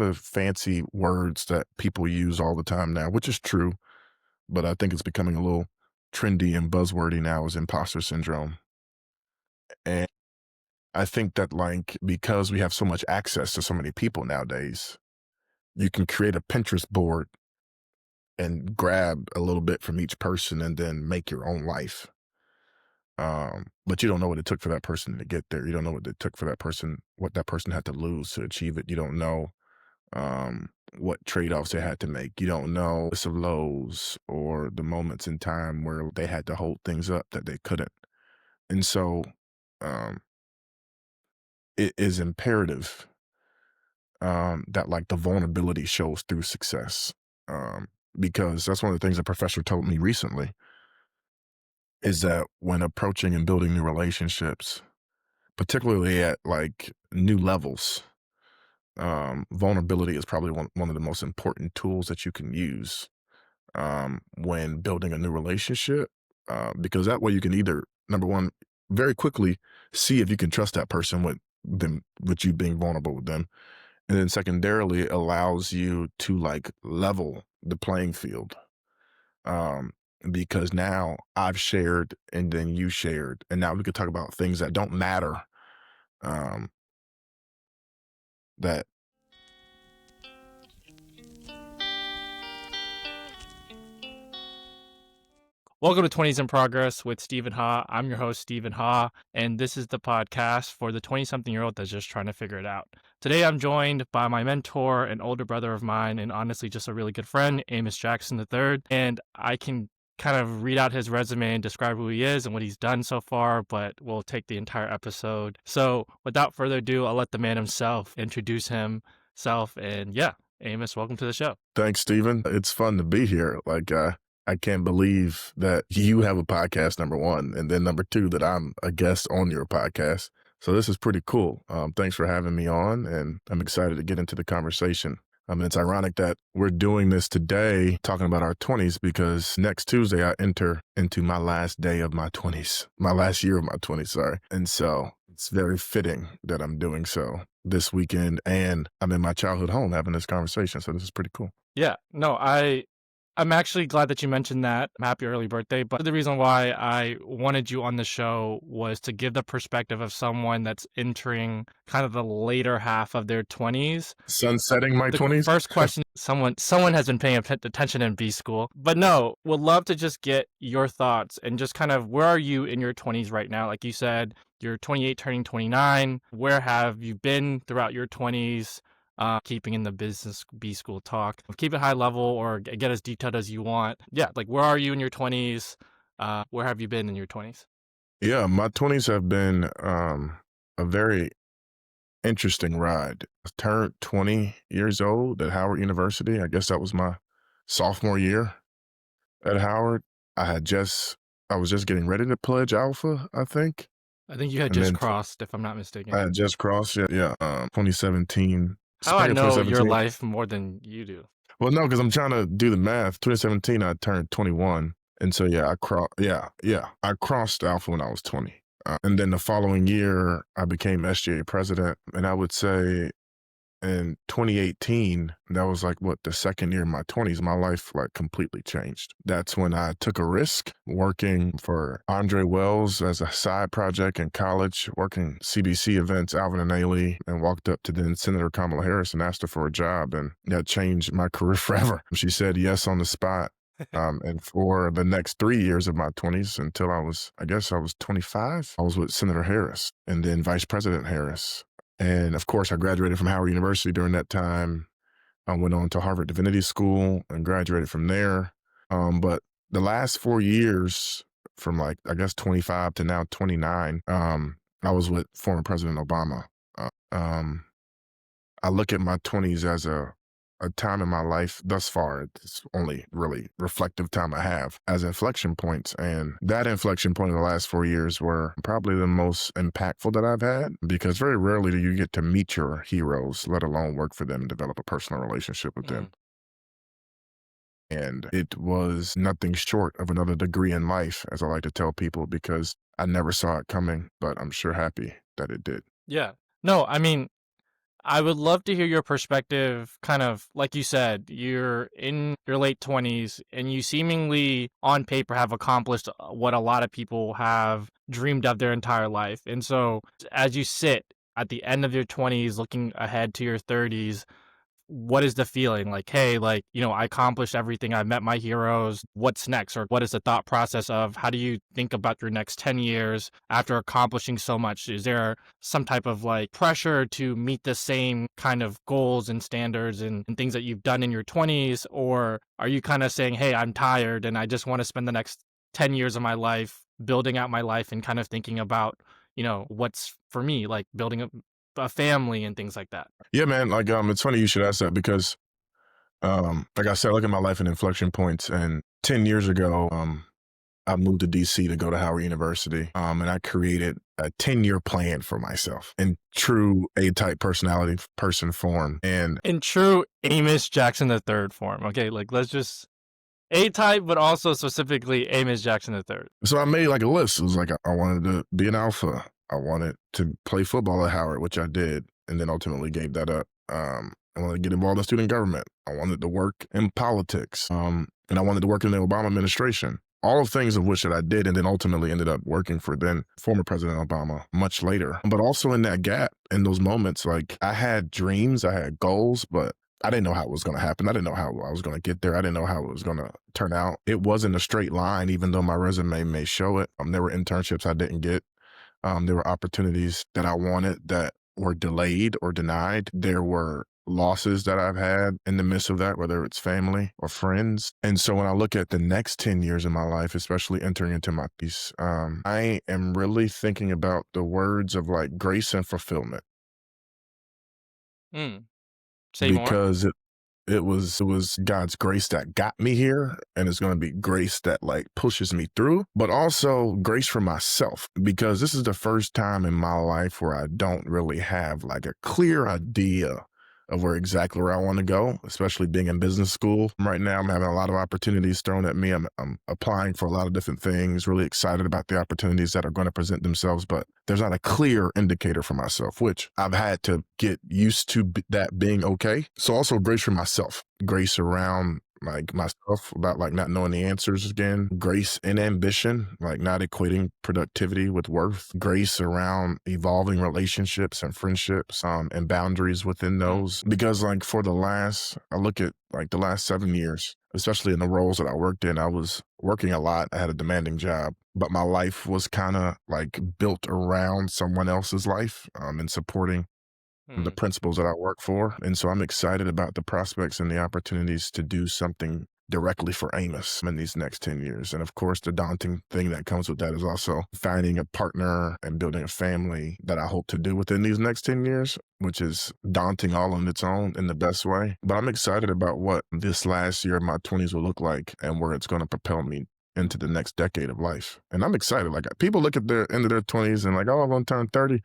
one of the fancy words that people use all the time now, which is true, but I think it's becoming a little trendy and buzzwordy now is imposter syndrome. And I think that like because we have so much access to so many people nowadays, you can create a Pinterest board and grab a little bit from each person and then make your own life. But you don't know what it took for that person to get there. You don't know what it took for that person, what that person had to lose to achieve it. You don't know what trade-offs they had to make. You don't know the lows or the moments in time where they had to hold things up that they couldn't. And so um, it is imperative that like the vulnerability shows through success. Because that's one of the things a professor told me recently is that when approaching and building new relationships, particularly at like new levels, vulnerability is probably one of the most important tools that you can use when building a new relationship, because that way you can either, number one, very quickly see if you can trust that person with them, with you being vulnerable with them. And then secondarily, it allows you to like level the playing field. Um, because now I've shared and then you shared, and now we could talk about things that don't matter. Um, that Welcome to Twenties in Progress with Stephen Ha. I'm your host, Stephen Ha, and this is the podcast for the 20-something-year-old that's just trying to figure it out. Today, I'm joined by my mentor, an older brother of mine, and honestly, just a really good friend, Amos Jackson III. And I can kind of read out his resume and describe who he is and what he's done so far, but we'll take the entire episode. So without further ado, I'll let the man himself introduce himself. And yeah, Amos, welcome to the show. Thanks, Stephen. It's fun to be here. Like, I can't believe that you have a podcast, number one, and then number two, that I'm a guest on your podcast. So this is pretty cool. Thanks for having me on, and I'm excited to get into the conversation. It's ironic that we're doing this today, talking about our 20s, because next Tuesday I enter into my last day of my 20s, my last year of my 20s, sorry. And so it's very fitting that I'm doing so this weekend, and I'm in my childhood home having this conversation. So this is pretty cool. Yeah, no, I'm actually glad that you mentioned that. Happy early birthday. But the reason why I wanted you on the show was to give the perspective of someone that's entering kind of the later half of their 20s. Sunsetting my The 20s? first question, someone has been paying attention in B school. But no, would love to just get your thoughts and just kind of where are you in your 20s right now? Like you said, you're 28 turning 29. Where have you been throughout your 20s? Keeping in the business B school talk. Keep it high level or get as detailed as you want. Yeah, like where are you in your 20s? Where have you been in your 20s? Yeah, my 20s have been a very interesting ride. I turned 20 years old at Howard University. I guess that was my sophomore year at Howard. I was just getting ready to pledge Alpha, I think. I think you had And just then crossed, if I'm not mistaken. I had just crossed, yeah, 2017, How I spring of know your 2017. life more than you do. Well, no, because I'm trying to do the math. 2017, I turned 21. And so, yeah, I crossed Alpha when I was 20. And then the following year, I became SGA president. And I would say in 2018, that was like the second year of my 20s, my life like completely changed. That's when I took a risk working for Andre Wells as a side project in college, working CBC events, Alvin and Ailey, and walked up to then Senator Kamala Harris and asked her for a job. And that changed my career forever. She said yes on the spot. And for the next 3 years of my 20s until I guess I was 25, I was with Senator Harris and then Vice President Harris. And of course, I graduated from Howard University during that time. I went on to Harvard Divinity School and graduated from there. But the last 4 years, from like, I guess 25 to now 29, I was with former President Obama. I look at my 20s as a time in my life thus far, it's only really reflective time I have as inflection points. And that inflection point in the last 4 years were probably the most impactful that I've had, because very rarely do you get to meet your heroes, let alone work for them and develop a personal relationship with them. And it was nothing short of another degree in life, as I like to tell people, because I never saw it coming, but I'm sure happy that it did. Yeah. No, I mean, I would love to hear your perspective, kind of like you said, you're in your late 20s and you seemingly on paper have accomplished what a lot of people have dreamed of their entire life. And so as you sit at the end of your 20s looking ahead to your 30s, what is the feeling like, hey, like, I accomplished everything, I met my heroes, what's next? Or what is the thought process of how do you think about your next 10 years after accomplishing so much? Is there some type of like pressure to meet the same kind of goals and standards and things that you've done in your 20s? Or are you kind of saying, hey, I'm tired and I just want to spend the next 10 years of my life building out my life and kind of thinking about, what's for me, like building a family and things like that? Yeah, man. Like, it's funny you should ask that because, like I said, I look at my life in inflection points. And 10 years ago, I moved to DC to go to Howard University, and I created a 10-year plan for myself in true A-type personality person form. And In true Amos Jackson III form. Okay, like let's just A-type, but also specifically Amos Jackson III. so I made like a list. It was like I wanted to be an alpha. I wanted to play football at Howard, which I did, and then ultimately gave that up. I wanted to get involved in student government. I wanted to work in politics, and I wanted to work in the Obama administration. All things of which that I did, and then ultimately ended up working for then former President Obama much later. But also in that gap, in those moments, like I had dreams, I had goals, but I didn't know how it was going to happen. I didn't know how I was going to get there. I didn't know how it was going to turn out. It wasn't a straight line, even though my resume may show it. There were internships I didn't get. There were opportunities that I wanted that were delayed or denied. There were losses that I've had in the midst of that, whether it's family or friends. And so when I look at the next 10 years of my life, especially entering into my piece, I am really thinking about the words of like grace and fulfillment Hmm. Say more. because it was God's grace that got me here, and it's going to be grace that like pushes me through, but also grace for myself because this is the first time in my life where I don't really have like a clear idea of where I want to go, especially being in business school. Right now, I'm having a lot of opportunities thrown at me. I'm applying for a lot of different things, really excited about the opportunities that are going to present themselves, but there's not a clear indicator for myself, which I've had to get used to that being okay. So also grace for myself, grace around like myself about like not knowing the answers again, grace and ambition, like not equating productivity with worth, grace around evolving relationships and friendships, and boundaries within Hmm. those. Because like I look at like the last 7 years, especially in the roles that I worked in, I was working a lot. I had a demanding job, but my life was kind of like built around someone else's life, and supporting the Hmm. principles that I work for. And so I'm excited about the prospects and the opportunities to do something directly for Amos in these next 10 years. And of course, the daunting thing that comes with that is also finding a partner and building a family that I hope to do within these next 10 years, which is daunting all on its own in the best way. But I'm excited about what this last year of my 20s will look like and where it's going to propel me into the next decade of life. And I'm excited. Like people look at their end of their 20s and like, oh, I'm going to turn 30.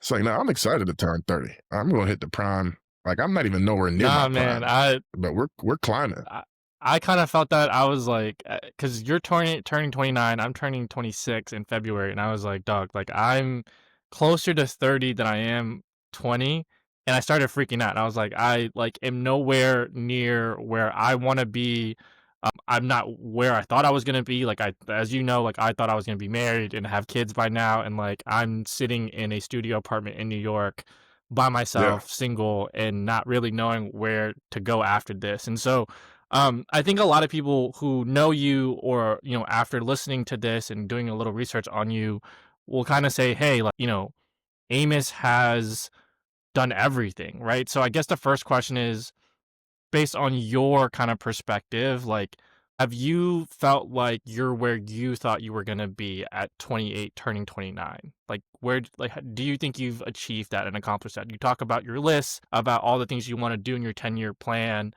It's like, no, I'm excited to turn 30. I'm gonna hit the prime. Like, I'm not even nowhere near my Nah, man. prime, I but we're climbing. I, I kind of felt that. I was like, because you're turning 29, I'm turning 26 in February, and I was like, dog, like I'm closer to 30 than I am 20, and I started freaking out. I was like, I like am nowhere near where I want to be. I'm not where I thought I was gonna be. Like as you know, like I thought I was gonna be married and have kids by now, and like I'm sitting in a studio apartment in New York by Yeah, myself, single, and not really knowing where to go after this. And so, I think a lot of people who know you, or after listening to this and doing a little research on you, will kind of say, "Hey, like Amos has done everything, right?" So I guess the first question is, based on your kind of perspective, like, have you felt like you're where you thought you were gonna be at 28, turning 29? Like, do you think you've achieved that and accomplished that? You talk about your list, about all the things you want to do in your 10-year plan.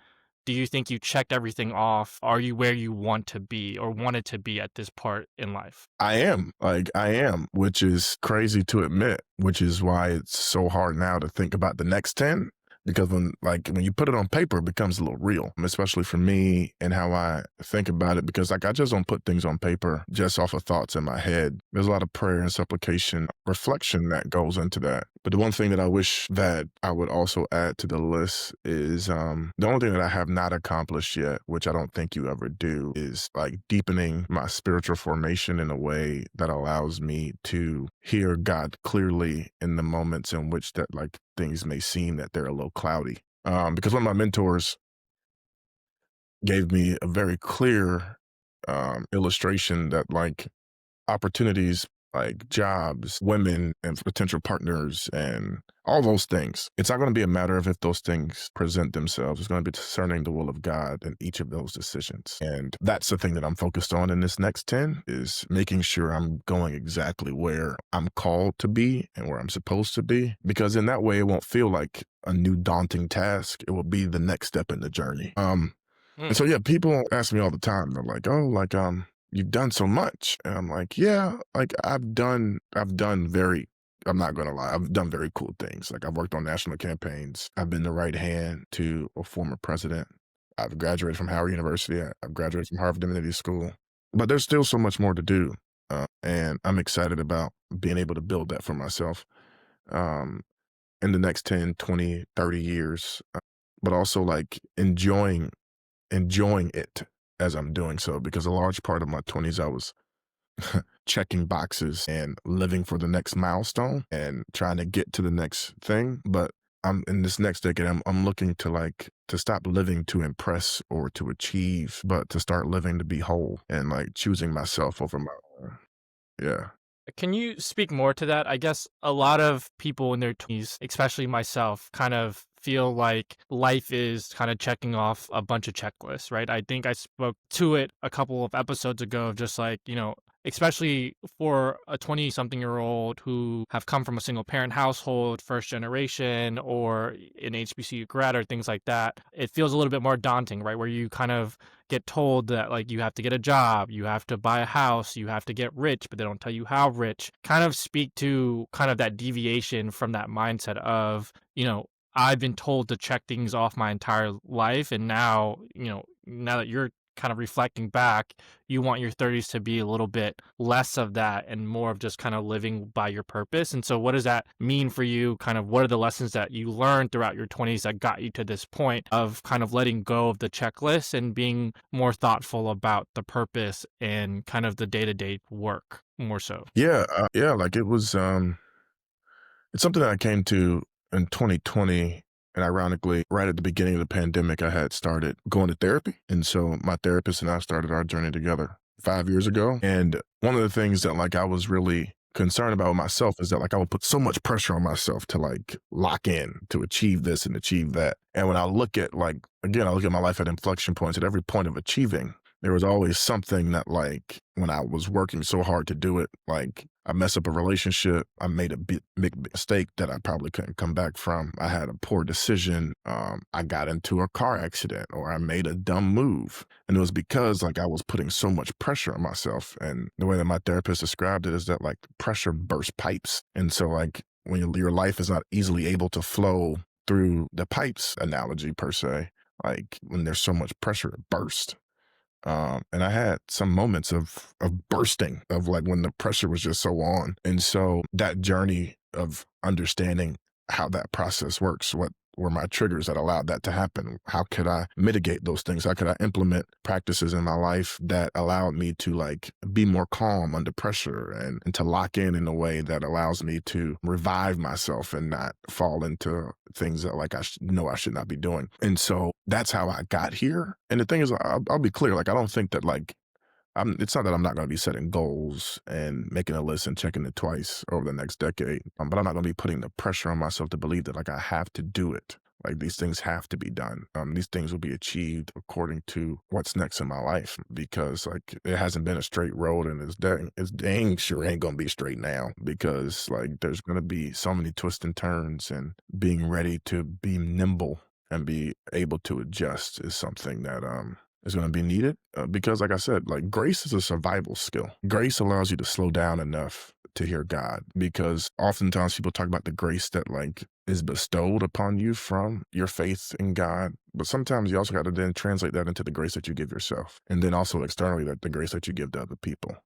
Do you think you checked everything off? Are you where you want to be or wanted to be at this part in life? I am. Like, I am, which is crazy to admit, which is why it's so hard now to think about the next 10. Because when you put it on paper, it becomes a little real, especially for me and how I think about it. Because like I just don't put things on paper just off of thoughts in my head. There's a lot of prayer and supplication, reflection that goes into that. But the one thing that I wish that I would also add to the list is the only thing that I have not accomplished yet, which I don't think you ever do, is like deepening my spiritual formation in a way that allows me to hear God clearly in the moments in which that like things may seem that they're a little cloudy. Because one of my mentors gave me a very clear illustration that like opportunities like jobs, women, and potential partners, and all those things. It's not going to be a matter of if those things present themselves. It's going to be discerning the will of God in each of those decisions. And that's the thing that I'm focused on in this next 10 is making sure I'm going exactly where I'm called to be and where I'm supposed to be. Because in that way, it won't feel like a new daunting task. It will be the next step in the journey. And Mm. so yeah, people ask me all the time. They're like, "Oh, like you've done so much." And I'm like, "Yeah, like I've done very I'm not gonna lie, I've done very cool things. Like I've worked on national campaigns. I've been the right hand to a former president. I've graduated from Howard University. I've graduated from Harvard Divinity School. But there's still so much more to do. And I'm excited about being able to build that for myself um, in the next 10, 20, 30 years. But also like enjoying it as I'm doing so because a large part of my 20s I was checking boxes and living for the next milestone and trying to get to the next thing. But I'm in this next decade, I'm looking to like to stop living to impress or to achieve, but to start living to be whole and like choosing myself over my yeah. Can you speak more to that? I guess a lot of people in their 20s, especially myself, kind of feel like life is kind of checking off a bunch of checklists, right? I think I spoke to it a couple of episodes ago of just like, especially for a 20 something year old who have come from a single parent household, first generation, or an HBCU grad or things like that, it feels a little bit more daunting, right? Where you kind of get told that like you have to get a job, you have to buy a house, you have to get rich, but they don't tell you how rich. Kind of speak to kind of that deviation from that mindset of, I've been told to check things off my entire life. And now, now that you're kind of reflecting back, you want your 30s to be a little bit less of that and more of just kind of living by your purpose. And so, what does that mean for you? Kind of what are the lessons that you learned throughout your 20s that got you to this point of kind of letting go of the checklist and being more thoughtful about the purpose and kind of the day to day work more so? Yeah, yeah, like it was it's something that I came to in 2020. And ironically, right at the beginning of the pandemic, I had started going to therapy. And so my therapist and I started our journey together 5 years ago. And one of the things that like I was really concerned about with myself is that like I would put so much pressure on myself to like lock in to achieve this and achieve that. And when I look at like, again, I look at my life at inflection points at every point of achieving, there was always something that like when I was working so hard to do it, like I mess up a relationship, I made a big mistake that I probably couldn't come back from. I had a poor decision. I got into a car accident or I made a dumb move. And it was because like I was putting so much pressure on myself. And the way that my therapist described it is that like pressure bursts pipes. And so like when your life is not easily able to flow through the pipes analogy per se, like when there's so much pressure, it bursts. And I had some moments of bursting of like when the pressure was just so on. And so that journey of understanding how that process works, what were my triggers that allowed that to happen? How could I mitigate those things? How could I implement practices in my life that allowed me to like be more calm under pressure and to lock in a way that allows me to revive myself and not fall into things that like know I should not be doing. And so that's how I got here. And the thing is, I'll be clear, like I don't think that like it's not that I'm not going to be setting goals and making a list and checking it twice over the next decade, but I'm not going to be putting the pressure on myself to believe that like I have to do it. Like these things have to be done. These things will be achieved according to what's next in my life because like it hasn't been a straight road and it's dang sure ain't going to be straight now because like there's going to be so many twists and turns and being ready to be nimble and be able to adjust is something that is going to be needed because like I said, like grace is a survival skill. Grace allows you to slow down enough to hear God because oftentimes people talk about the grace that like is bestowed upon you from your faith in God, but sometimes you also got to then translate that into the grace that you give yourself and then also externally that the grace that you give to other people.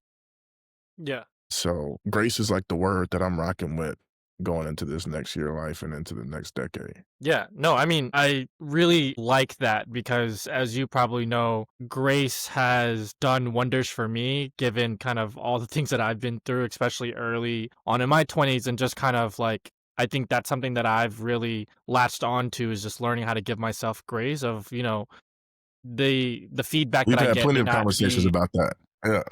Yeah. So grace is like the word that I'm rocking with going into this next year of life and into the next decade. Yeah, no, I mean, I really like that because as you probably know, grace has done wonders for me given kind of all the things that I've been through, especially early on in my 20s and just kind of like I think that's something that I've really latched on to is just learning how to give myself grace of, the feedback that We've I had get plenty may of not conversations be about that. Yeah.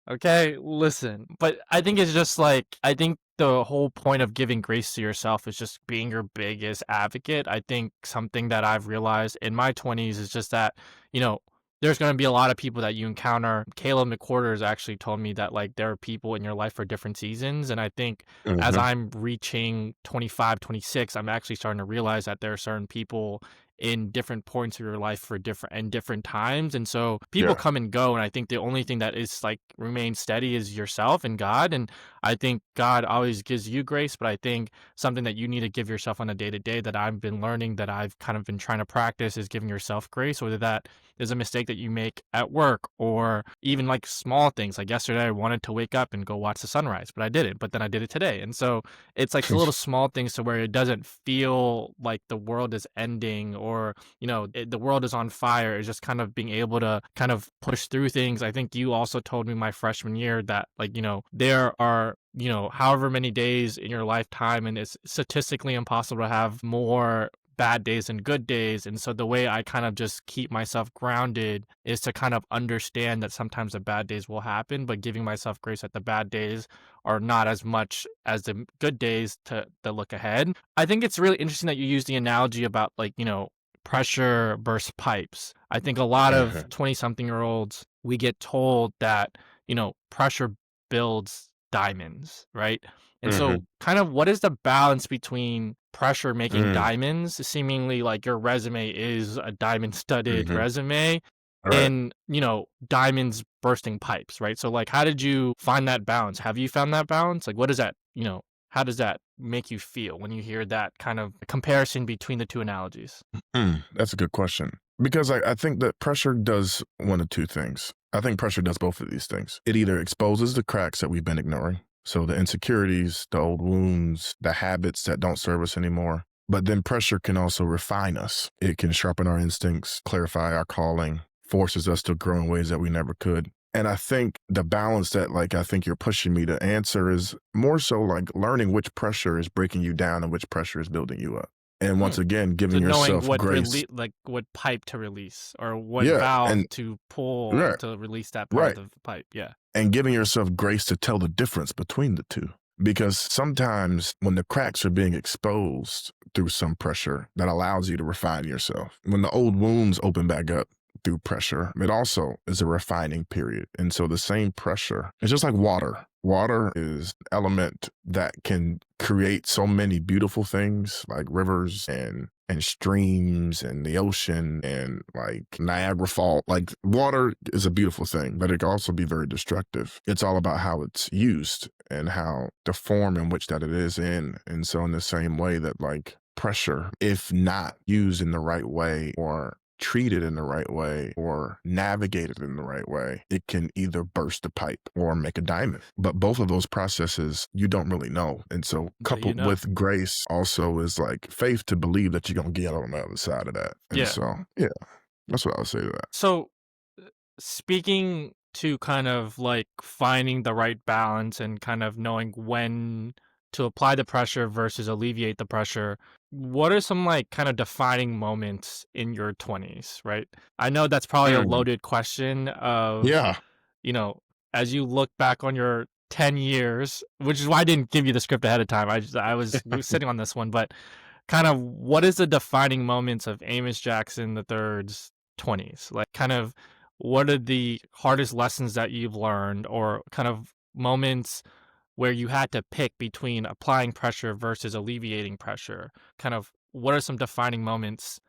okay, listen, but I think it's just like I think the whole point of giving grace to yourself is just being your biggest advocate. I think something that I've realized in my 20s is just that, you know, there's going to be a lot of people that you encounter. Caleb McQuarters actually told me that like there are people in your life for different seasons. And I think as Mhm. I'm reaching 25, 26, I'm actually starting to realize that there are certain people in different points of your life for different times. And so people Yeah. come and go. And I think the only thing that is like remains steady is yourself and God. And I think God always gives you grace, but I think something that you need to give yourself on a day to day that I've been learning that I've kind of been trying to practice is giving yourself grace, whether that is a mistake that you make at work or even like small things. Like yesterday, I wanted to wake up and go watch the sunrise, but I didn't. But then I did it today. And so it's like the little small things to where it doesn't feel like the world is ending or, the world is on fire. It's just kind of being able to kind of push through things. I think you also told me my freshman year that, like, there are however many days in your lifetime, and it's statistically impossible to have more bad days and good days. And so the way I kind of just keep myself grounded is to kind of understand that sometimes the bad days will happen, but giving myself grace that the bad days are not as much as the good days to look ahead. I think it's really interesting that you use the analogy about like, pressure burst pipes. I think a lot of Mhm. 20 something year olds, we get told that, pressure builds diamonds, right? And so, Mhm. kind of, what is the balance between pressure making Mm. diamonds, seemingly like your resume is a diamond studded Mhm. resume, Right. and, diamonds bursting pipes, right? So, like, how did you find that balance? Have you found that balance? Like, what is that, how does that make you feel when you hear that kind of comparison between the two analogies? That's a good question. Because I think that pressure does one of two things. I think pressure does both of these things. It either exposes the cracks that we've been ignoring, so the insecurities, the old wounds, the habits that don't serve us anymore. But then pressure can also refine us. It can sharpen our instincts, clarify our calling, forces us to grow in ways that we never could. And I think the balance that like I think you're pushing me to answer is more so like learning which pressure is breaking you down and which pressure is building you up. And Hmm. once again, So giving knowing yourself what grace. like what pipe to release or what Yeah, valve and to pull right, to release that part of right, the pipe. Yeah. and giving yourself grace to tell the difference between the 2. Because sometimes when the cracks are being exposed through some pressure that allows you to refine yourself, when the old wounds open back up through pressure, it also is a refining period. And so the same pressure, it's just like water. Water is an element that can create so many beautiful things like rivers and streams and the ocean and like Niagara Fall. Like water is a beautiful thing, but it can also be very destructive. It's all about how it's used and how the form in which that it is in. And so in the same way that like pressure, if not used in the right way or treated in the right way or navigated in the right way, it can either burst a pipe or make a diamond. But both of those processes you don't really know. And so But coupled know. with grace also is like faith to believe that you're gonna get on the other side of that. And Yeah. so yeah, that's what I would say to that. So speaking to kind of like finding the right balance and kind of knowing when to apply the pressure versus alleviate the pressure, what are some like kind of defining moments in your 20s, right? I know that's probably a Mm, loaded question of, yeah. you know, as you look back on your 10 years, which is why I didn't give you the script ahead of time. I was sitting on this one, but kind of what is the defining moments of Amos Jackson III's 20s? Like, kind of what are the hardest lessons that you've learned, or kind of moments where you had to pick between applying pressure versus alleviating pressure? Kind of what are some defining moments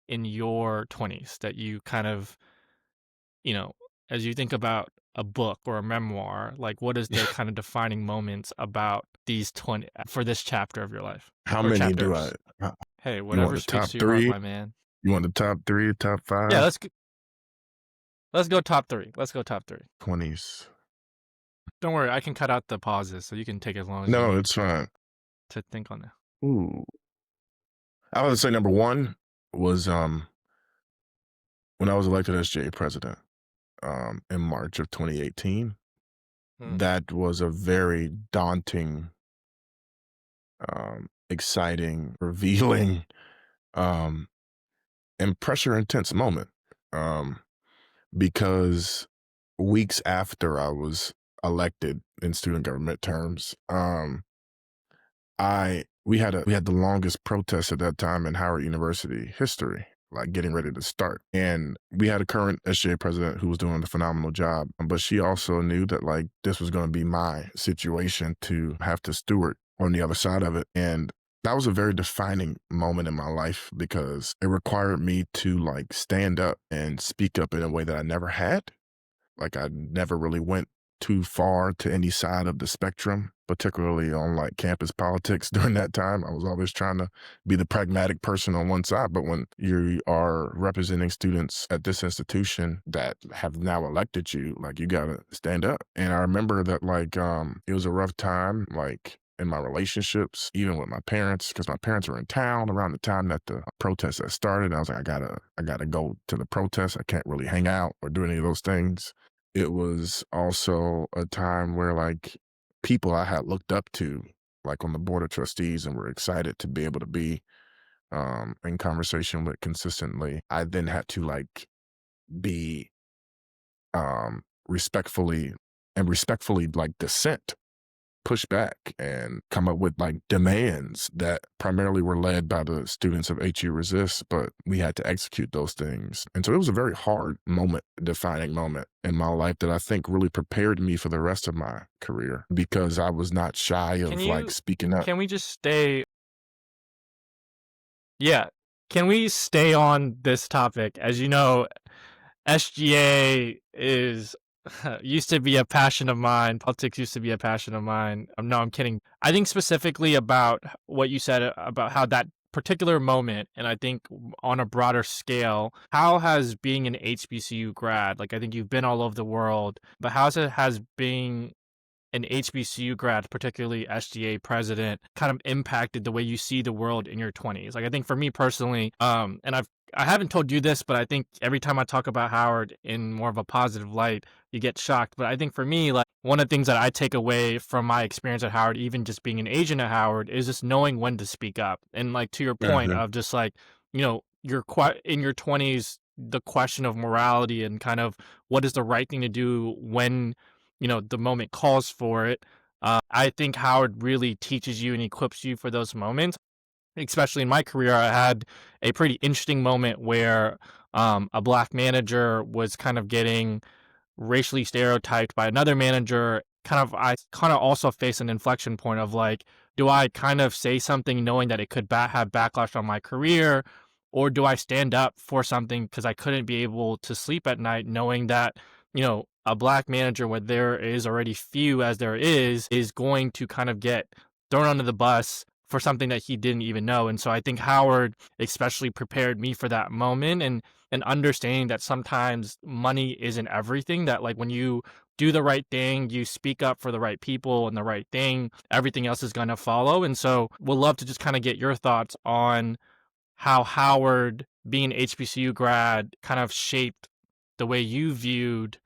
in your 20s that you kind of, you know, as you think about a book or a memoir, like what is the kind of defining moments about these 20 for this chapter of your life How or many do chapters? Hey, you want whatever the speaks top to your heart, 3? my man. You want the top 3, top Yeah, 5? let's go top 3. Let's go top 3. 20s. Don't worry, I can cut out the pauses, so you can take as long as you No, need. it's fine. to think on that. Ooh. I would say number 1 was, when I was elected as SGA president, in March of 2018. Mm. That was a very daunting, exciting, revealing, um, and pressure intense moment, um, because weeks after I was elected in student government terms, I we had the longest protest at that time in Howard University history, like getting ready to start. And we had a current SGA president who was doing a phenomenal job, but she also knew that like this was going to be my situation to have to steward on the other side of it. And that was a very defining moment in my life because it required me to like stand up and speak up in a way that I never had. Like I never really went too far to any side of the spectrum, particularly on like campus politics during that time. I was always trying to be the pragmatic person on one side. But when you are representing students at this institution that have now elected you, like you gotta stand up. And I remember that like it was a rough time, like in my relationships, even with my parents, because my parents were in town around the time that the protest had started. I was like, I gotta go to the protest. I can't really hang out or do any of those things. It was also a time where, like, people I had looked up to, like, on the board of trustees and were excited to be able to be, in conversation with consistently, I then had to, like, be, respectfully, like, dissent, push back, and come up with, like, demands that primarily were led by the students of HU Resist, but we had to execute those things. And so it was a very hard moment, defining moment in my life that I think really prepared me for the rest of my career because I was not shy Can of, like, you speaking up. can we just stay yeah. Can we stay on this topic? As you know, SGA is used to be a passion of mine. Politics used to be a passion of mine. No, I'm kidding. I think specifically about what you said about how that particular moment, and I think on a broader scale, how has being an HBCU grad, like I think you've been all over the world, but has being an HBCU grad, particularly SGA president, kind of impacted the way you see the world in your 20s? Like I think for me personally, and I haven't told you this, but I think every time I talk about Howard in more of a positive light, you get shocked. But I think for me, like one of the things that I take away from my experience at Howard, even just being an agent at Howard, is just knowing when to speak up. And like to your point Mhm. of just like, you're in your 20s, the question of morality and kind of what is the right thing to do when the moment calls for it. I think Howard really teaches you and equips you for those moments. Especially in my career, I had a pretty interesting moment where a black manager was kind of getting racially stereotyped by another manager. I kind of also face an inflection point of like, do I kind of say something knowing that it could have backlash on my career, or do I stand up for something because I couldn't be able to sleep at night knowing that a black manager where there is already few as there is going to kind of get thrown under the bus for something that he didn't even know. And so I think Howard especially prepared me for that moment, and understanding that sometimes money isn't everything, that like when you do the right thing, you speak up for the right people and the right thing, everything else is going to follow. And so we'll love to just kind of get your thoughts on how Howard, being an HBCU grad, kind of shaped the way you viewed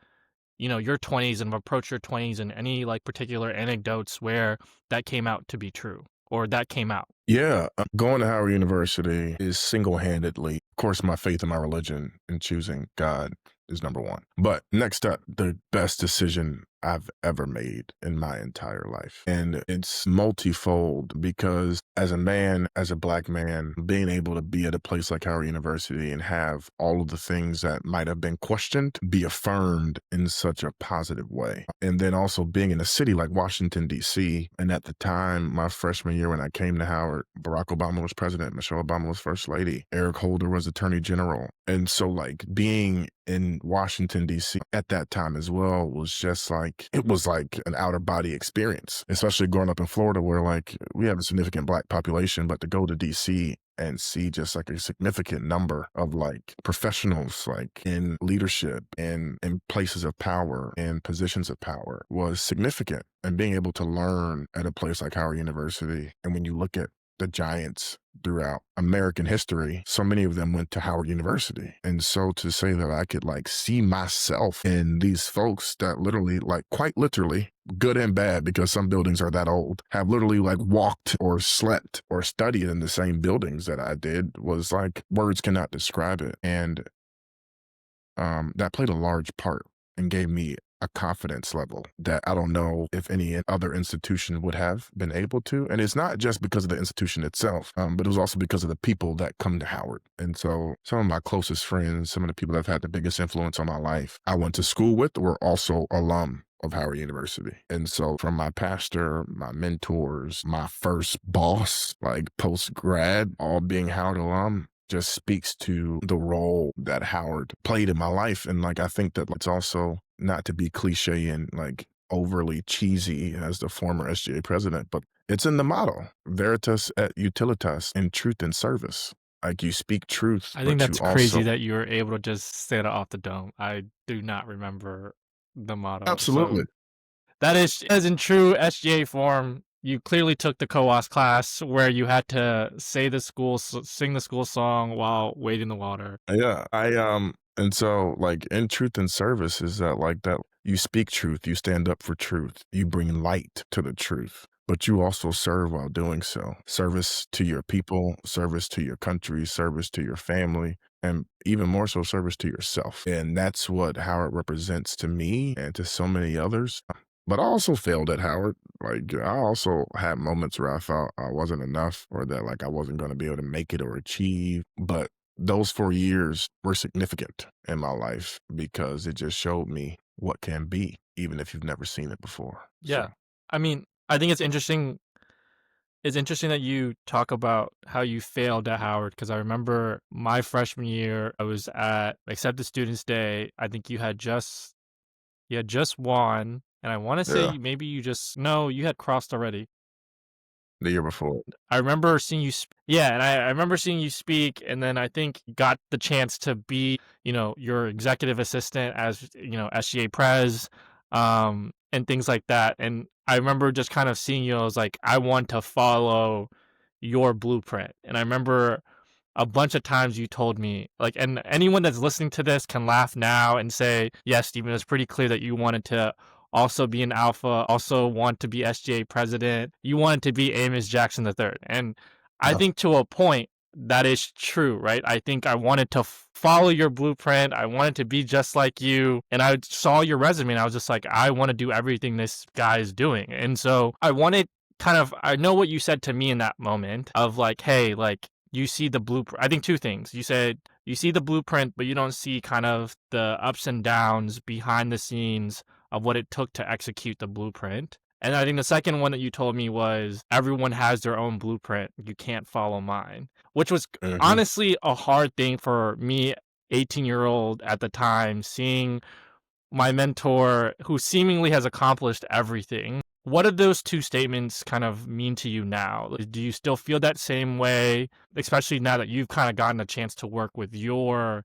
your 20s and approach your 20s, and any like particular anecdotes where that came out to be true or that came out. Yeah, going to Howard University is single-handedly, of course, my faith in my religion and choosing God is number 1. But next up, the best decision I've ever made in my entire life. And it's multifold because as a man, as a black man, being able to be at a place like Howard University and have all of the things that might have been questioned be affirmed in such a positive way. And then also being in a city like Washington, D.C. And at the time, my freshman year when I came to Howard, Barack Obama was president, Michelle Obama was first lady, Eric Holder was attorney general. And so, like, being in Washington, D.C. at that time as well was just like it was like an outer body experience, especially growing up in Florida where, like, we have a significant Black population, but to go to D.C. and see just, like, a significant number of, like, professionals, like, in leadership and in places of power and positions of power was significant, and being able to learn at a place like Howard University, and when you look at the giants throughout American history, so many of them went to Howard University. And so to say that I could like see myself in these folks that literally, like quite literally, good and bad, because some buildings are that old, have literally like walked or slept or studied in the same buildings that I did was like words cannot describe it. And that played a large part and gave me a confidence level that I don't know if any other institution would have been able to. And it's not just because of the institution itself, but it was also because of the people that come to Howard. And so some of my closest friends, some of the people that have had the biggest influence on my life, I went to school with were also alum of Howard University. And so from my pastor, my mentors, my first boss, like post grad, all being Howard alum, just speaks to the role that Howard played in my life. And like, I think that it's also not to be cliche and like overly cheesy as the former SGA president, but it's in the motto, Veritas et Utilitas, in truth and service. Like you speak truth, I think but you that's also crazy that you were able to just say that off the dome. I do not remember the motto. absolutely. So that is as in true SGA form. You clearly took the co-op class where you had to say the sing the school song while wading the water. Yeah. And so like in truth and service is that like that you speak truth, you stand up for truth, you bring light to the truth, but you also serve while doing so. Service to your people, service to your country, service to your family, and even more so service to yourself. And that's what Howard represents to me and to so many others. But I also failed at Howard. Like I also had moments where I thought I wasn't enough or that like I wasn't going to be able to make it or achieve. But those 4 years were significant in my life because it just showed me what can be, even if you've never seen it before. So, Yeah. I mean, I think it's interesting. It's interesting that you talk about how you failed at Howard because I remember my freshman year, I was at Accepted Students Day. I think you had just won, and I want to say yeah, maybe you just no, you had crossed already. the year before. I remember seeing you, yeah, and I remember seeing you speak, and then I think you got the chance to be, your executive assistant as, SGA Pres, and things like that. And I remember just kind of seeing you. I was like, I want to follow your blueprint. And I remember a bunch of times you told me, like, and anyone that's listening to this can laugh now and say, yes, Stephen, it's pretty clear that you wanted to also be an alpha, also want to be SGA president. You wanted to be Amos Jackson III. And I Uh, think to a point, that is true, right? I think I wanted to follow your blueprint. I wanted to be just like you. And I saw your resume and I was just like, I want to do everything this guy is doing. And so I wanted I know what you said to me in that moment of like, hey, like, you see the blueprint. I think two things. You said you see the blueprint, but you don't see kind of the ups and downs behind the scenes of what it took to execute the blueprint. And I think the second one that you told me was everyone has their own blueprint. You can't follow mine, which was mhm. honestly a hard thing for me, 18-year-old at the time, seeing my mentor who seemingly has accomplished everything. What do those two statements kind of mean to you now? Do you still feel that same way, especially now that you've kind of gotten a chance to work with your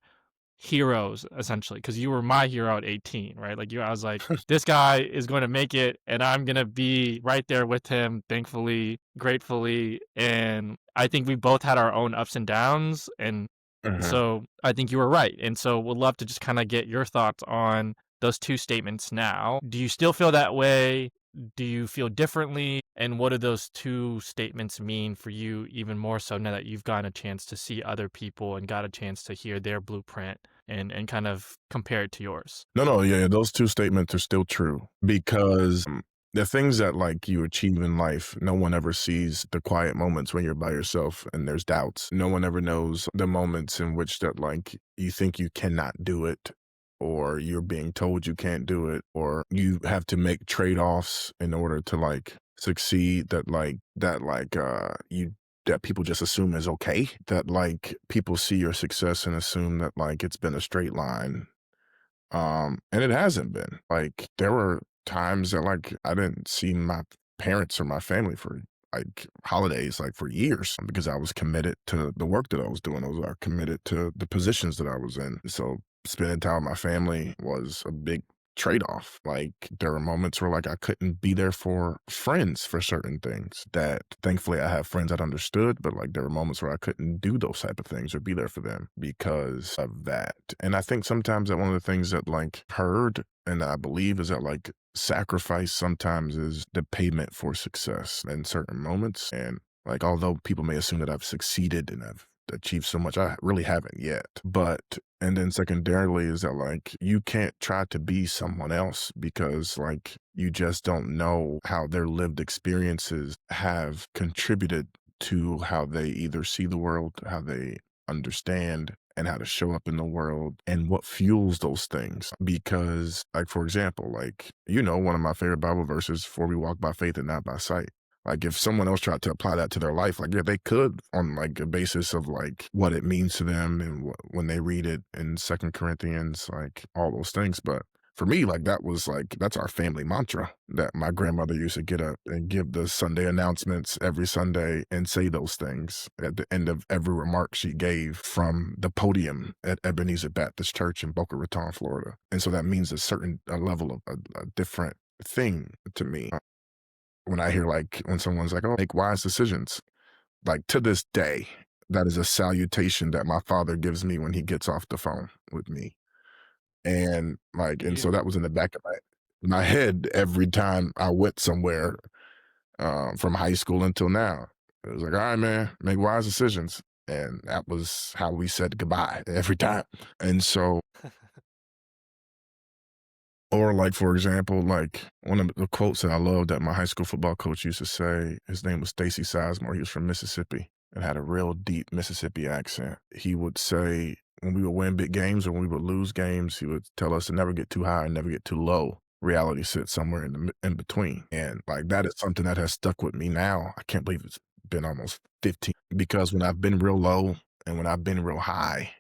heroes essentially? Because you were my hero at 18, right? Like I was like, this guy is going to make it and I'm going to be right there with him, thankfully, gratefully. And I think we both had our own ups and downs. And Mhm. so I think you were right. And so would love to just kind of get your thoughts on those two statements now. Do you still feel that way? Do you feel differently? And what do those two statements mean for you even more so now that you've gotten a chance to see other people and got a chance to hear their blueprint and kind of compare it to yours? No, no, yeah, those 2 statements are still true because, the things that, like, you achieve in life, no one ever sees the quiet moments when you're by yourself and there's doubts. No one ever knows the moments in which that, like, you think you cannot do it or you're being told you can't do it or you have to make trade-offs in order to, like, succeed that, you that people just assume is okay, that, like, people see your success and assume that, like, it's been a straight line, and it hasn't been. Like, there were times that, like, I didn't see my parents or my family for, like, holidays, like, for years because I was committed to the work that I was doing. I was, committed to the positions that I was in. So, spending time with my family was a big trade-off. Like, there were moments where, like, I couldn't be there for friends for certain things that thankfully I have friends that understood, but, like, there were moments where I couldn't do those type of things or be there for them because of that. And I think sometimes that one of the things that, like, heard and I believe is that, like, sacrifice sometimes is the payment for success in certain moments. And, like, although people may assume that I've succeeded and I've achieved so much, I really haven't yet. But and then secondarily is that, like, you can't try to be someone else because, like, you just don't know how their lived experiences have contributed to how they either see the world, how they understand, and how to show up in the world and what fuels those things. Because, like, for example, like, one of my favorite Bible verses, for we walk by faith and not by sight. Like, if someone else tried to apply that to their life, like, yeah, they could on, like, a basis of, like, what it means to them and when they read it in Second Corinthians, like, all those things. But for me, like, that's our family mantra that my grandmother used to get up and give the Sunday announcements every Sunday and say those things at the end of every remark she gave from the podium at Ebenezer Baptist Church in Boca Raton, Florida. And so that means a level of a different thing to me. When I hear, like, when someone's like, "Oh, make wise decisions," like, to this day, that is a salutation that my father gives me when he gets off the phone with me. And, like, and so that Beautiful. was in the back of my head every time I went somewhere, from high school until now. It was like, "All right, man, make wise decisions." And that was how we said goodbye every time. And so or, like, for example, like, one of the quotes that I love that my high school football coach used to say, his name was Stacy Sizemore, he was from Mississippi and had a real deep Mississippi accent. He would say when we would win big games or when we would lose games, he would tell us to never get too high and never get too low. Reality sits somewhere in between, and, like, that is something that has stuck with me now. I can't believe it's been almost 15 because when I've been real low and when I've been real high,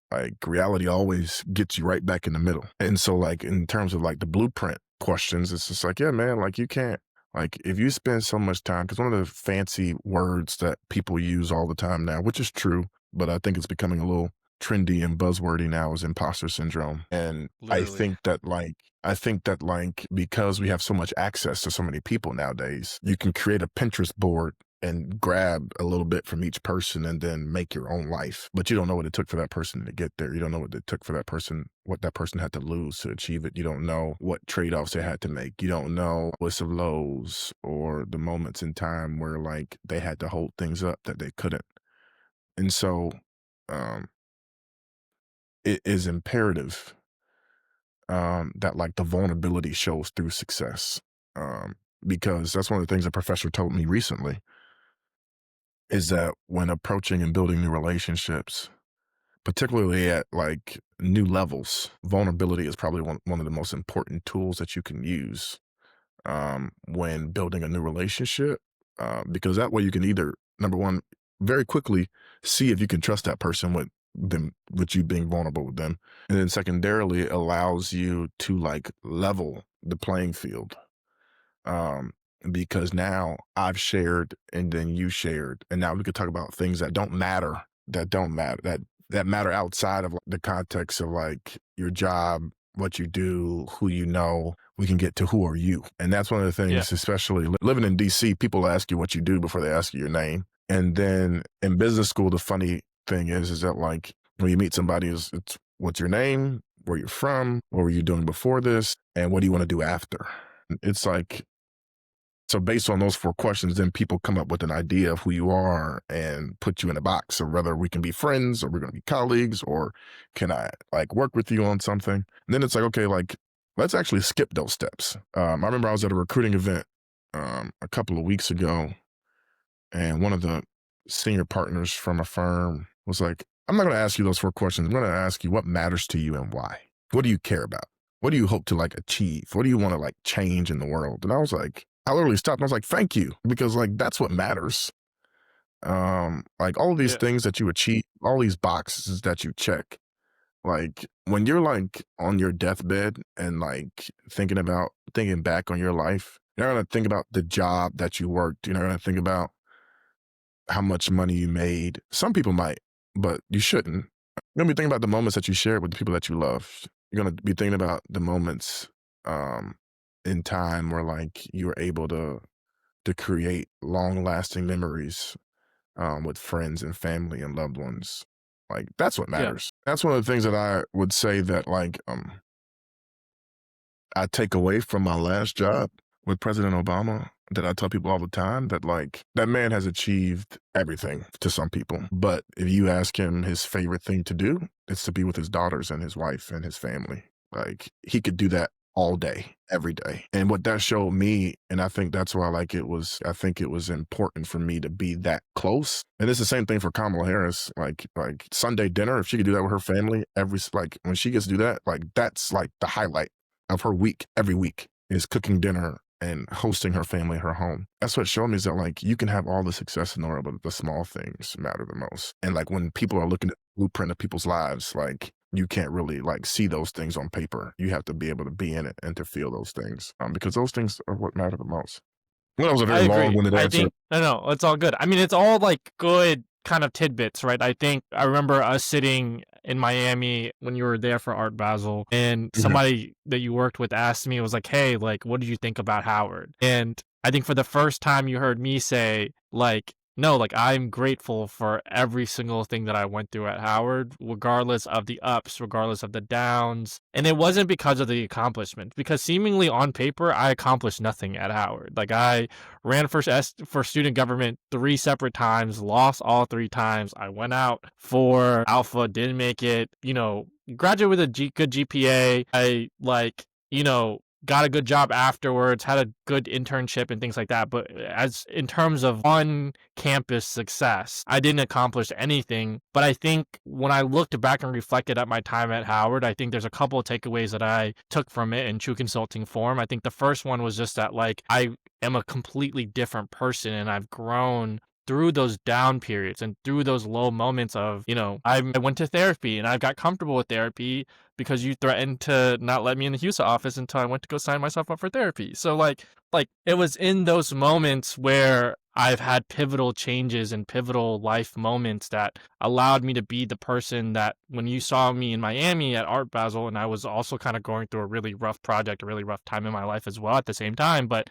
like, reality always gets you right back in the middle. And so, like, in terms of, like, the blueprint questions, it's just like, yeah, man, like, you can't, like, if you spend so much time, because one of the fancy words that people use all the time now, which is true, but I think it's becoming a little trendy and buzzwordy now, is imposter syndrome. And Literally. I think that, like, because we have so much access to so many people nowadays, you can create a Pinterest board and grab a little bit from each person and then make your own life. But you don't know what it took for that person to get there. You don't know what it took for that person, what that person had to lose to achieve it. You don't know what trade-offs they had to make. You don't know what's of lows or the moments in time where, like, they had to hold things up that they couldn't. And so um it is imperative that, like, the vulnerability shows through success. Um because that's one of the things a professor told me recently is that when approaching and building new relationships, particularly at, like, new levels, vulnerability is probably one of the most important tools that you can use when building a new relationship, because that way you can either, number one, very quickly see if you can trust that person with you being vulnerable with them, and then secondarily it allows you to, like, level the playing field, um, because now I've shared and then you shared, and now we could talk about things that matter outside of, like, the context of, like, your job, what you do, who you know. We can get to who are you, and that's one of the Yeah. things, especially living in DC. People ask you what you do before they ask you your name, and then in business school, the funny thing is that, like, when you meet somebody, it's what's your name, where you're from, what were you doing before this, and what do you want to do after. It's like, so based on those 4 questions, then people come up with an idea of who you are and put you in a box of whether we can be friends or we're gonna be colleagues or can I, like, work with you on something? And then it's like, okay, like, let's actually skip those steps. I remember I was at a recruiting event, a couple of weeks ago, and one of the senior partners from a firm was like, "I'm not gonna ask you those 4 questions. I'm gonna ask you what matters to you and why. What do you care about? What do you hope to, like, achieve? What do you wanna, like, change in the world?" And I was like, I literally stopped and I was like, thank you, because like that's what matters. Like all of these Yeah. things that you achieve, all these boxes that you check, like when you're like on your deathbed and like thinking back on your life, you're not gonna think about the job that you worked. You're not gonna think about how much money you made. Some people might, but you shouldn't. You're gonna be thinking about the moments that you shared with the people that you love. You're gonna be thinking about the moments um in time where like you were able to create long lasting memories with friends and family and loved ones. Like that's what Yeah. matters. That's one of the things that I would say that like I take away from my last job with President Obama, that I tell people all the time, that like that man has achieved everything to some people. But if you ask him his favorite thing to do, it's to be with his daughters and his wife and his family. Like he could do that all day, every day. And what that showed me, and I think that's why like I think it was important for me to be that close. And it's the same thing for Kamala Harris. Like Sunday dinner, if she could do that with her family, like when she gets to do that, like that's like the highlight of her week every week is cooking dinner and hosting her family at her home. That's what showed me, is that like you can have all the success in the world, but the small things matter the most. And like when people are looking at the blueprint of people's lives, like you can't really like see those things on paper. You have to be able to be in it and to feel those things, because those things are what matter the most. Well, that was a I very agree. long-winded I answer. think no, it's all good. I mean, it's all like good kind of tidbits, right? I think I remember us sitting in Miami when you were there for Art Basel, and Mhm. somebody that you worked with asked me, was like, "Hey, like, what did you think about Howard?" And I think for the first time you heard me say, like, no, like I'm grateful for every single thing that I went through at Howard, regardless of the ups, regardless of the downs. And it wasn't because of the accomplishments, because seemingly on paper, I accomplished nothing at Howard. Like I ran for student government 3 separate times, lost all 3 times. I went out for Alpha, didn't make it. Graduated with a good GPA. I got a good job afterwards, had a good internship and things like that. But as in terms of on campus success, I didn't accomplish anything. But I think when I looked back and reflected at my time at Howard, I think there's a couple of takeaways that I took from it in true consulting form. I think the first one was just that like I am a completely different person and I've grown through those down periods and through those low moments of, I went to therapy and I got comfortable with therapy because you threatened to not let me in the Houston office until I went to go sign myself up for therapy. So like it was in those moments where I've had pivotal changes and pivotal life moments that allowed me to be the person that when you saw me in Miami at Art Basel, and I was also kind of going through a really rough project, a really rough time in my life as well at the same time, but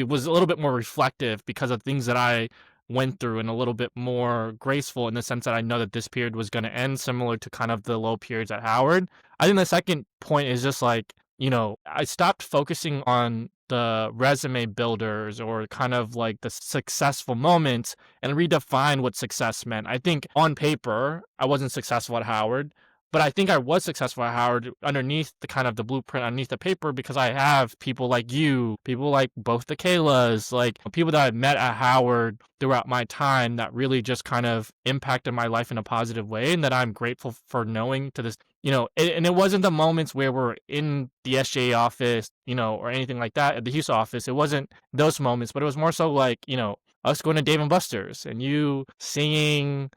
was a little bit more reflective because of things that I went through and a little bit more graceful in the sense that I know that this period was going to end similar to kind of the low periods at Howard. I think the second point is just like, I stopped focusing on the resume builders or kind of like the successful moments and redefine what success meant. I think on paper, I wasn't successful at Howard, but I think I was successful at Howard underneath the kind of the blueprint underneath the paper because I have people like you, people like both the Kaylas, like people that I've met at Howard throughout my time that really just kind of impacted my life in a positive way and that I'm grateful for knowing to this. And it wasn't the moments where we're in the SJA office, or anything like that at the Houston office. It wasn't those moments, but it was more so like, us going to Dave and Buster's and you singing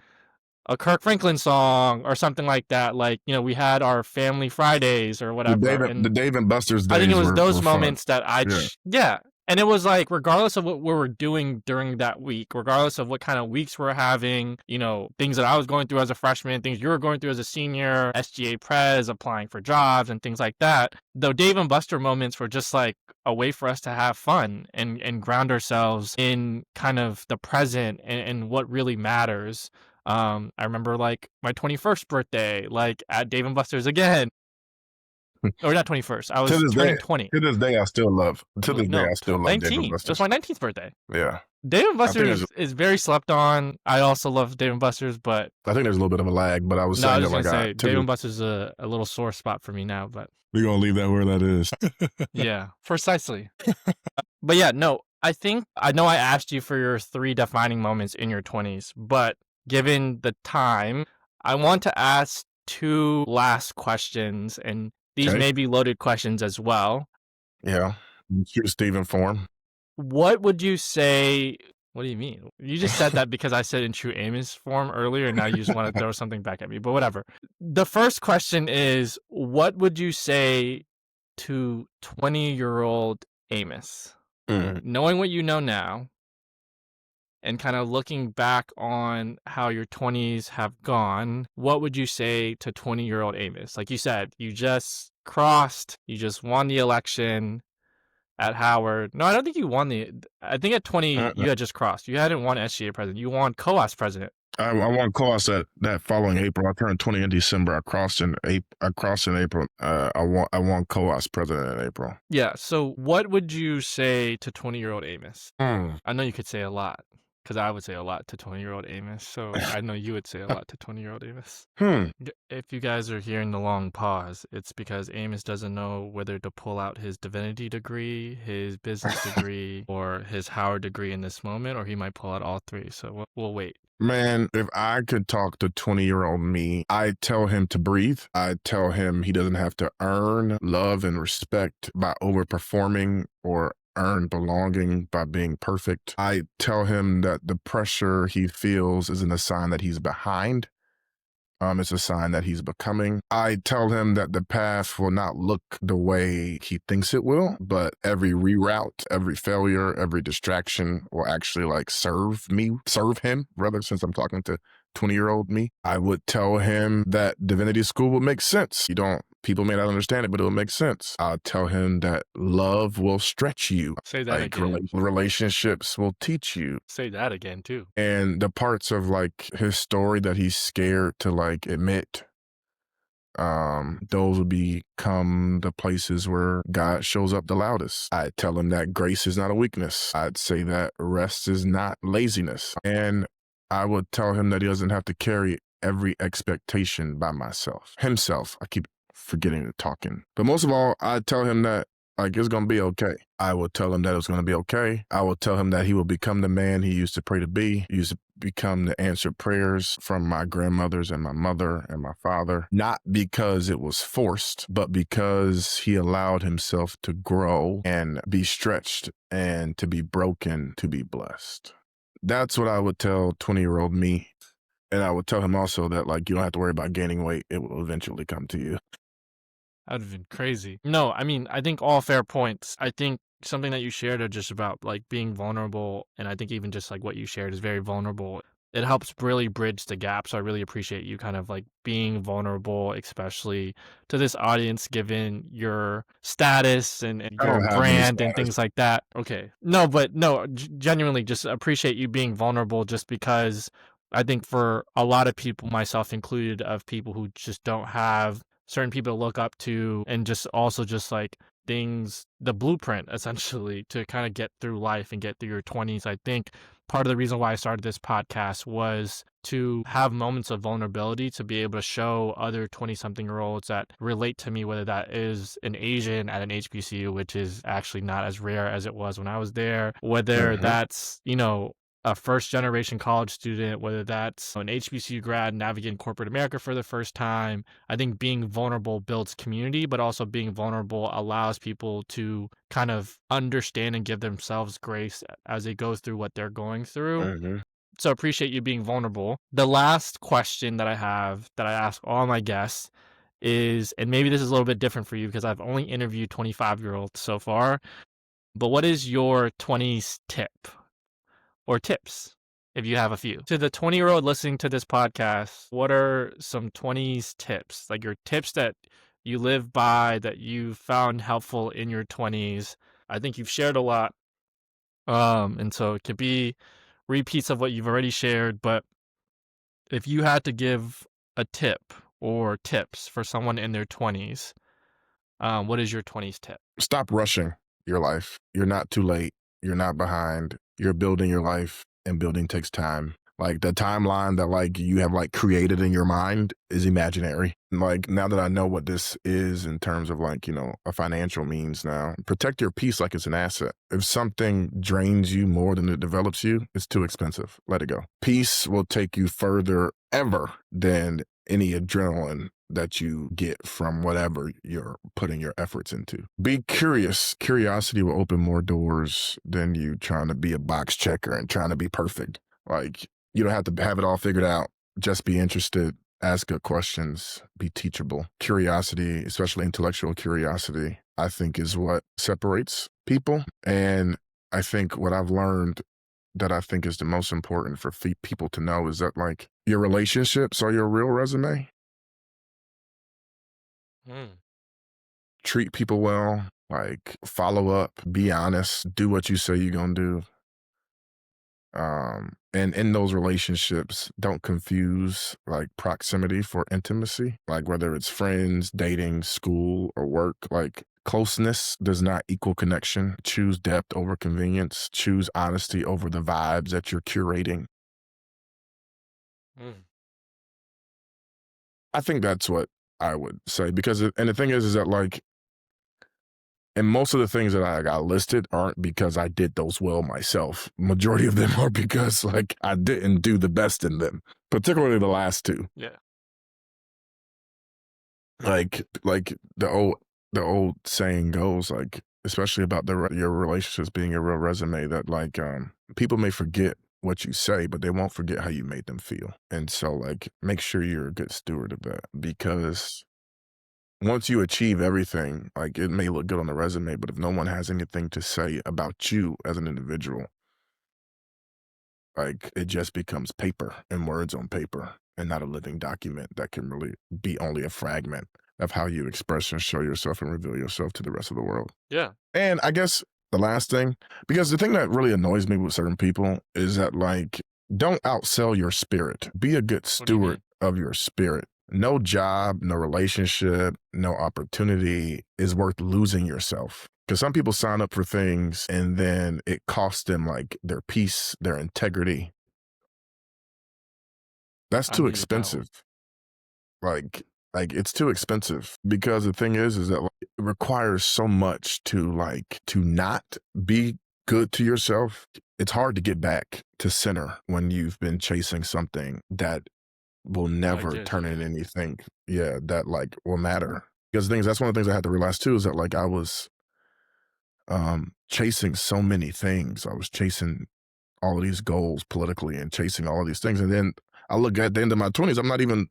a Kirk Franklin song or something like that. Like, we had our family Fridays or whatever. The And Dave and Buster's I think it days was those were fun. moments that Yeah. yeah. And it was like, regardless of what we were doing during that week, regardless of what kind of weeks we're having, things that I was going through as a freshman, things you were going through as a senior, SGA Prez, applying for jobs and things like that. Though Dave and Buster moments were just like a way for us to have fun and ground ourselves in kind of the present and what really matters. I remember like my 21st birthday, like at Dave and Buster's again, or not 21st. I To was this day, turning 20. to this day, I still love. To this day, No, I still love Dave and 19. It was Buster's. my 19th birthday. Yeah, Dave and I think there's Buster's is very slept on. I also love Dave and Buster's, but I think there's a little bit of a lag, but I was no, I saying was that just gonna like say to Dave the and Buster's is a little sore spot for me now, but we're gonna leave that where that is. yeah, precisely. But yeah, no, I know I asked you for your 3 defining moments in your 20s, but given the time, I want to ask 2 last questions, and these Okay. may be loaded questions as well. Yeah. Shoot Stephen form. What would you say? What do you mean? You just said that because I said in true Amos form earlier, and now you just want to throw something back at me, but whatever. The first question is, what would you say to 20-year-old Amos? Mm, Knowing what you know now and kind of looking back on how your 20s have gone, what would you say to 20-year-old Amos? Like you said, you just crossed, you just won the election at Howard. No, I don't think you won I think at 20, uh-uh. you had just crossed. You hadn't won SGA president. You won COAS president. I won co-ops that following April. I turned 20 in December. I crossed in April. I won co-ops president in April. Yeah. So what would you say to 20-year-old Amos? Mm. I know you could say a lot because I would say a lot to 20-year-old Amos. So I know you would say a lot to 20-year-old Amos. Hmm. If you guys are hearing the long pause, it's because Amos doesn't know whether to pull out his divinity degree, his business degree, or his Howard degree in this moment, or he might pull out all three. So we'll wait. Man, if I could talk to 20-year-old me, I'd tell him to breathe. I'd tell him he doesn't have to earn love and respect by overperforming or earn belonging by being perfect. I tell him that the pressure he feels isn't a sign that he's behind. It's a sign that he's becoming. I tell him that the path will not look the way he thinks it will, but every reroute, every failure, every distraction will actually like serve him, rather, since I'm talking to 20-year-old me. I would tell him that divinity school would make sense. People may not understand it, but it will make sense. I'll tell him that love will stretch you. Say that again. Relationships will teach you. Say that again too. And the parts of like his story that he's scared to like admit, those will become the places where God shows up the loudest. I'd tell him that grace is not a weakness. I'd say that rest is not laziness. And I would tell him that he doesn't have to carry every expectation by himself. I keep forgetting to talking. But most of all, I'd tell him that like it's gonna be okay. I will tell him that it's gonna be okay. I will tell him that he will become the man he used to pray to be. He used to become the answered prayers from my grandmothers and my mother and my father. Not because it was forced, but because he allowed himself to grow and be stretched and to be broken to be blessed. That's what I would tell 20-year-old me. And I would tell him also that like you don't have to worry about gaining weight. It will eventually come to you. That would have been crazy. No, I mean, I think all fair points. I think something that you shared are just about like being vulnerable. And I think even just like what you shared is very vulnerable. It helps really bridge the gap. So I really appreciate you kind of like being vulnerable, especially to this audience, given your status and I your don't have any brand and status. things like that. Okay. No, but no, genuinely just appreciate you being vulnerable just because I think for a lot of people, myself included, of people who just don't have certain people to look up to and just also just like things, the blueprint essentially to kind of get through life and get through your 20s. I think part of the reason why I started this podcast was to have moments of vulnerability to be able to show other 20-something-year-olds that relate to me, whether that is an Asian at an HBCU, which is actually not as rare as it was when I was there, whether Mhm. that's, a first-generation college student, whether that's an HBCU grad navigating corporate America for the first time. I think being vulnerable builds community, but also being vulnerable allows people to kind of understand and give themselves grace as they go through what they're going through. Mhm. So appreciate you being vulnerable. The last question that I have that I ask all my guests is, and maybe this is a little bit different for you because I've only interviewed 25-year-olds so far, but what is your 20s tip or tips if you have a few? To the 20-year-old listening to this podcast, what are some 20s tips? Like your tips that you live by that you found helpful in your 20s. I think you've shared a lot. And so it could be repeats of what you've already shared, but if you had to give a tip or tips for someone in their 20s, what is your 20s tip? Stop rushing your life. You're not too late. You're not behind. You're building your life, and building takes time. Like the timeline that like you have like created in your mind is imaginary. Like now that I know what this is in terms of like, a financial means now, protect your peace like it's an asset. If something drains you more than it develops you, it's too expensive. Let it go. Peace will take you further ever than any adrenaline that you get from whatever you're putting your efforts into. Be curious. Curiosity will open more doors than you trying to be a box checker and trying to be perfect. Like, you don't have to have it all figured out. Just be interested, ask good questions, be teachable. Curiosity, especially intellectual curiosity, I think is what separates people. And I think what I've learned that I think is the most important for people to know is that, like, your relationships are your real resume. Mm. Treat people well, like, follow up, be honest, do what you say you're gonna do. And in those relationships, don't confuse like proximity for intimacy, like whether it's friends, dating, school, or work. Like, closeness does not equal connection. Choose depth over convenience. Choose honesty over the vibes that you're curating. Mm. I think that's what I would say because, and the thing is that, like, and most of the things that I got listed aren't because I did those well myself. Majority of them are because, like, I didn't do the best in them, particularly the last two. Yeah. Like the old saying goes, like, especially about your relationships being your real resume, that, like, people may forget what you say, but they won't forget how you made them feel. And so, like, make sure you're a good steward of that, because once you achieve everything, like, it may look good on the resume, but if no one has anything to say about you as an individual, like, it just becomes paper and words on paper and not a living document that can really be only a fragment of how you express and show yourself and reveal yourself to the rest of the world. Yeah. And I guess the last thing, because the thing that really annoys me with certain people is that, like, don't outsell your spirit. Be a good What do you steward mean? of your spirit. No job, no relationship, no opportunity is worth losing yourself. Because some people sign up for things and then it costs them, like, their peace, their integrity. That's I too agree with that one. expensive. Like, it's too expensive, because the thing is that, like, it requires so much to, like, to not be good to yourself. It's hard to get back to center when you've been chasing something that will Like never this, turn yeah. in anything, yeah, that, like, will matter. Because the things that's one of the things I had to realize too, is that, like, I was, chasing so many things. I was chasing all of these goals politically and chasing all of these things, and then I look at the end of my 20s, I'm not even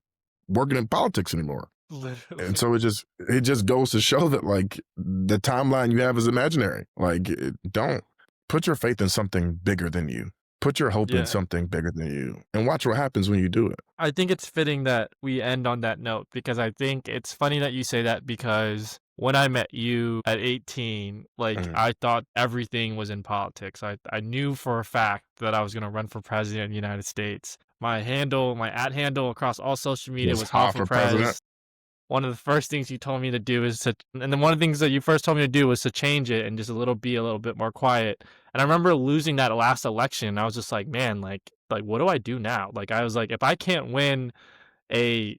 working in politics anymore. And Literally. so it just goes to show that, like, the timeline you have is imaginary. Like, don't put your faith in something bigger than you. Put your hope in Yeah. something bigger than you, and watch what happens when you do it. I think it's fitting that we end on that note because I think it's funny that you say that because when I met you at 18, like Mhm. I thought everything was in politics. I knew for a fact that I was going to run for president of the United States. My at handle across all social media Was was Hall hot for for president. Prez. One of the first things you told me to do is to and then one of the things that you first told me to do was to change it and just be a little bit more quiet. And I remember losing that last election. I was just like, man, like what do I do now? Like I was like, if I can't win a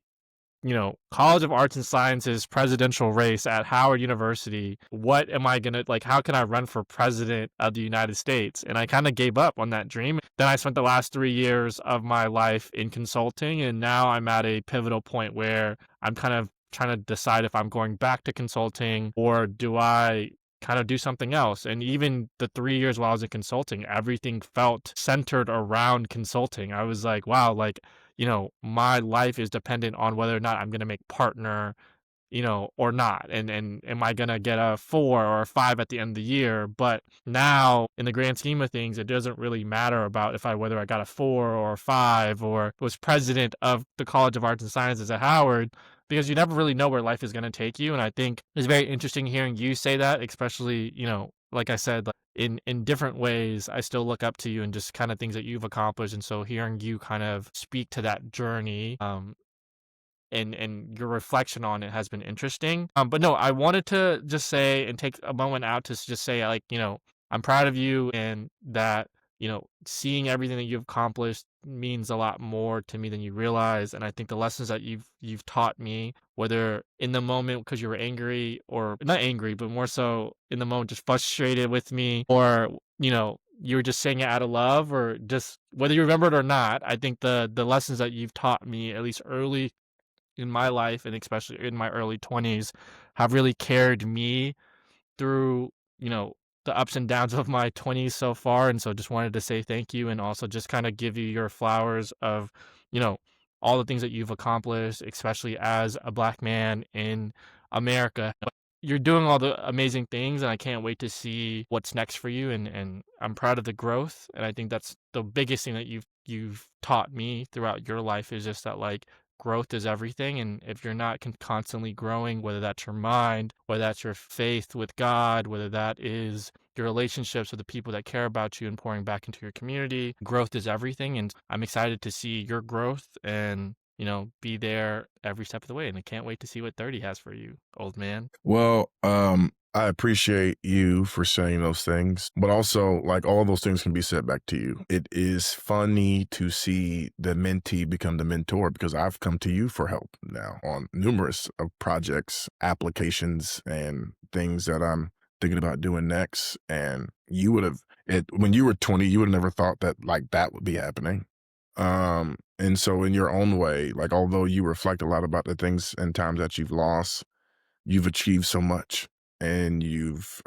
College of Arts and Sciences presidential race at Howard University, what am I gonna like? How can I run for president of the United States? And I kind of gave up on that dream. Then I spent the last 3 years of my life in consulting, and now I'm at a pivotal point where I'm kind of trying to decide if I'm going back to consulting or do I kind of do something else. And even the 3 years while I was in consulting, everything felt centered around consulting. I was like, wow, like my life is dependent on whether or not I'm gonna make partner, or not. And am I gonna get a 4 or a 5 at the end of the year? But now, in the grand scheme of things, it doesn't really matter about if I whether I got a 4 or a 5 or was president of the College of Arts and Sciences at Howard, because you never really know where life is gonna take you. And I think it's very interesting hearing you say that, especially, like I said, like in different ways, I still look up to you and just kind of things that you've accomplished. And so hearing you kind of speak to that journey, and your reflection on it has been interesting. But no, I wanted to just say and take a moment out to just say, like, I'm proud of you and that, seeing everything that you've accomplished means a lot more to me than you realize. And I think the lessons that you've taught me, whether in the moment because you were angry or not angry, but more so in the moment just frustrated with me, or you were just saying it out of love, or just whether you remember it or not, I think the lessons that you've taught me, at least early in my life, and especially in my early 20s, have really carried me through, you know, the ups and downs of my 20s so far. And so just wanted to say thank you and also just kind of give you your flowers of, you know, all the things that you've accomplished, especially as a black man in America. You're doing all the amazing things, and I can't wait to see what's next for you. And I'm proud of the growth. And I think that's the biggest thing that you've taught me throughout your life is just that like growth is everything. And if you're not constantly growing, whether that's your mind, whether that's your faith with God, whether that is your relationships with the people that care about you and pouring back into your community, growth is everything. And I'm excited to see your growth and, be there every step of the way. And I can't wait to see what 30 has for you, old man. Well, I appreciate you for saying those things, but also, like, all those things can be said back to you. It is funny to see the mentee become the mentor because I've come to you for help now on numerous of projects, applications, and things that I'm thinking about doing next. And you would have it when you were 20, you would have never thought that like that would be happening. And so in your own way, like although you reflect a lot about the things and times that you've achieved so much and you've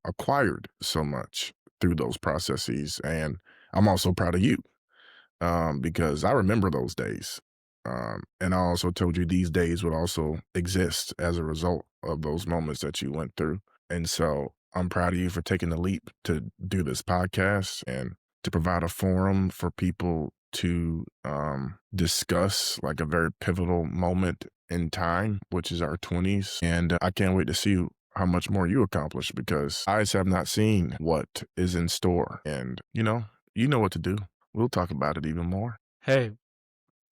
acquired so much through those processes. And I'm also proud of you because I remember those days. And I also told you these days would also exist as a result of those moments that you went through. And so I'm proud of you for taking the leap to do this podcast and to provide a forum for people to discuss like a very pivotal moment in time, which is our 20s. And I can't wait to see how much more you accomplish because eyes have not seen what is in store. And, you know what to do. We'll talk about it even more. Hey,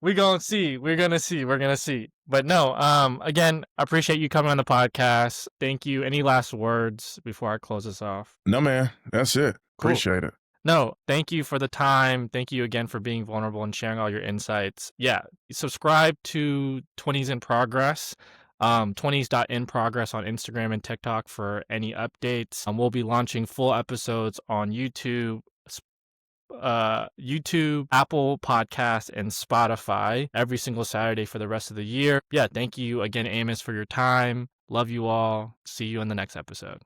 we gonna see. We're gonna see. We're gonna see. But no, again, I appreciate you coming on the podcast. Thank you. Any last words before I close this off? No, man, that's it. Cool. Appreciate it. No, thank you for the time. Thank you again for being vulnerable and sharing all your insights. Yeah, subscribe to 20s in Progress, 20s.in progress on Instagram and TikTok for any updates. We'll be launching full episodes on YouTube, Apple Podcasts, and Spotify every single Saturday for the rest of the year. Yeah, thank you again, Amos, for your time. Love you all. See you in the next episode.